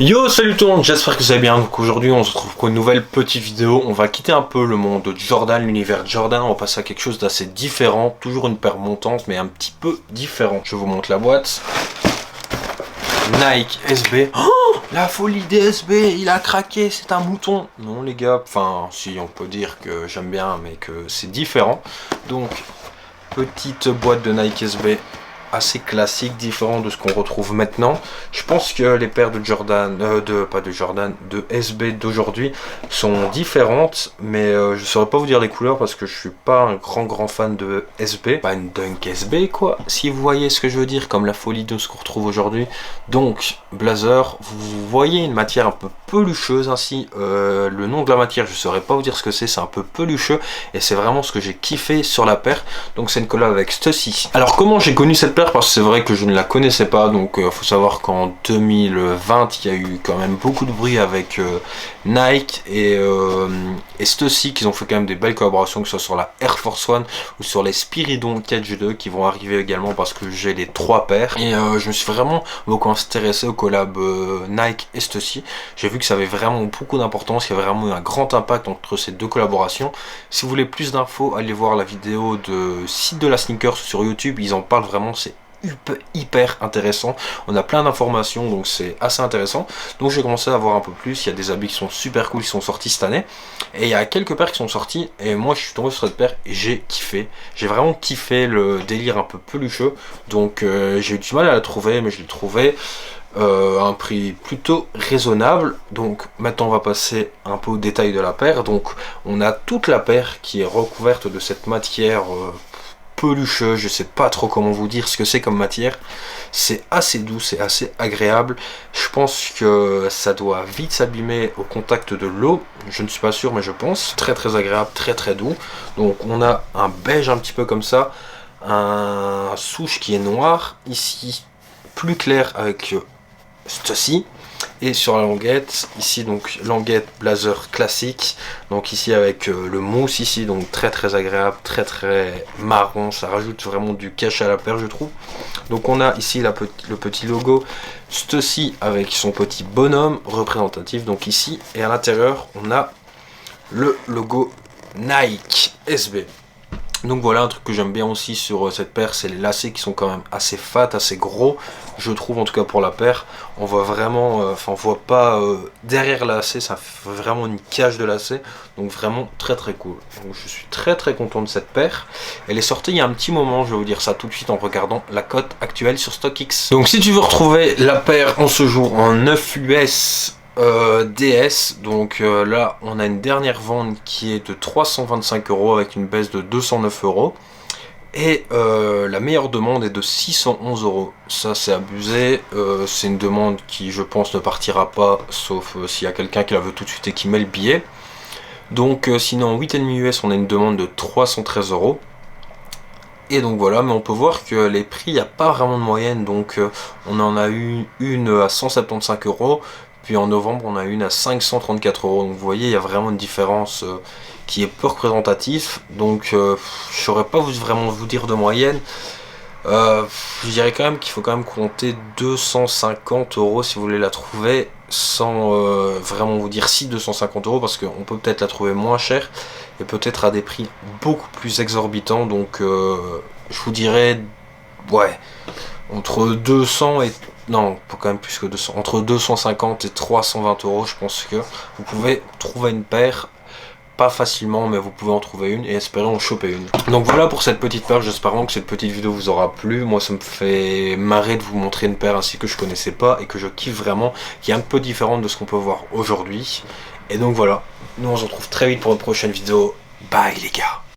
Yo, salut tout le monde, j'espère que vous allez bien. Donc aujourd'hui on se retrouve pour une nouvelle petite vidéo. On va quitter un peu le monde de Jordan, l'univers de Jordan. On va passer à quelque chose d'assez différent. Toujours une paire montante mais un petit peu différent. Je vous montre la boîte. Nike SB. Oh, la folie des SB, il a craqué, c'est un mouton. Non les gars, enfin si on peut dire que j'aime bien mais que c'est différent. Donc petite boîte de Nike SB assez classique, différent de ce qu'on retrouve maintenant. Je pense que les paires de Jordan, de SB d'aujourd'hui sont différentes, mais je saurais pas vous dire les couleurs parce que je suis pas un grand fan de SB. Pas une Dunk SB quoi, si vous voyez ce que je veux dire, comme la folie de ce qu'on retrouve aujourd'hui. Donc blazer, vous voyez une matière un peu pelucheuse ainsi. Le nom de la matière, je saurais pas vous dire ce que c'est un peu pelucheux et c'est vraiment ce que j'ai kiffé sur la paire. Donc c'est une collab avec Stussy. Alors comment j'ai connu cette paire? Parce que c'est vrai que je ne la connaissais pas, donc faut savoir qu'en 2020 il y a eu quand même beaucoup de bruit avec Nike et Stussy, qui ont fait quand même des belles collaborations, que ce soit sur la Air Force One ou sur les Spiridon Cage 2 qui vont arriver également, parce que j'ai les trois paires et je me suis vraiment beaucoup intéressé aux collabs Nike et Stussy. J'ai vu que ça avait vraiment beaucoup d'importance, il y avait vraiment eu un grand impact entre ces deux collaborations. Si vous voulez plus d'infos, allez voir la vidéo de Site de la Sneakers sur YouTube, ils en parlent vraiment, c'est hyper intéressant. On a plein d'informations, donc c'est assez intéressant. Donc j'ai commencé à voir un peu plus. Il y a des habits qui sont super cool, qui sont sortis cette année, et il y a quelques paires qui sont sorties, et moi je suis tombé sur cette paire et j'ai kiffé. J'ai vraiment kiffé le délire un peu pelucheux, donc j'ai eu du mal à la trouver, mais je l'ai trouvé à un prix plutôt raisonnable. Donc maintenant on va passer un peu au détail de la paire. Donc on a toute la paire qui est recouverte de cette matière pelucheux, je sais pas trop comment vous dire ce que c'est comme matière. C'est assez doux, c'est assez agréable. Je pense que ça doit vite s'abîmer au contact de l'eau, je ne suis pas sûr mais je pense. Très agréable, très doux. Donc on a un beige un petit peu comme ça, un souche qui est noir, ici plus clair avec ceci. Et sur la languette, ici donc languette blazer classique, donc ici avec le mousse ici, donc très agréable, très marron, ça rajoute vraiment du cash à la paire je trouve. Donc on a ici le petit logo Stussy avec son petit bonhomme représentatif, donc ici, et à l'intérieur on a le logo Nike SB. Donc voilà, un truc que j'aime bien aussi sur cette paire, c'est les lacets qui sont quand même assez fat, assez gros, je trouve, en tout cas pour la paire. On voit vraiment, on voit pas derrière le lacet, ça fait vraiment une cage de lacets, donc vraiment très cool. Donc je suis très content de cette paire. Elle est sortie il y a un petit moment, je vais vous dire ça tout de suite en regardant la cote actuelle sur StockX. Donc si tu veux retrouver la paire en ce jour en 9 US DS, donc là on a une dernière vente qui est de 325 € avec une baisse de 209 €, et la meilleure demande est de 611 €. Ça c'est abusé, c'est une demande qui je pense ne partira pas, sauf s'il y a quelqu'un qui la veut tout de suite et qui met le billet. Donc sinon en 8,5 US on a une demande de 313 €. Et donc voilà, mais on peut voir que les prix, il n'y a pas vraiment de moyenne, donc on en a eu une à 175 €, puis en novembre on a une à 534 €, donc vous voyez il y a vraiment une différence qui est peu représentative, donc je ne saurais pas vraiment vous dire de moyenne. Je dirais quand même qu'il faut quand même compter 250 € si vous voulez la trouver, sans vraiment vous dire si 250 €, parce qu'on peut peut-être la trouver moins chère et peut-être à des prix beaucoup plus exorbitants. Donc je vous dirais, ouais, entre 200 et non, quand même plus que 200, entre 250 et 320 €, je pense que vous pouvez trouver une paire. Pas facilement, mais vous pouvez en trouver une et espérer en choper une. Donc voilà pour cette petite paire, j'espère vraiment que cette petite vidéo vous aura plu. Moi ça me fait marrer de vous montrer une paire ainsi que je connaissais pas et que je kiffe vraiment, qui est un peu différente de ce qu'on peut voir aujourd'hui. Et donc voilà, nous on se retrouve très vite pour une prochaine vidéo. Bye les gars.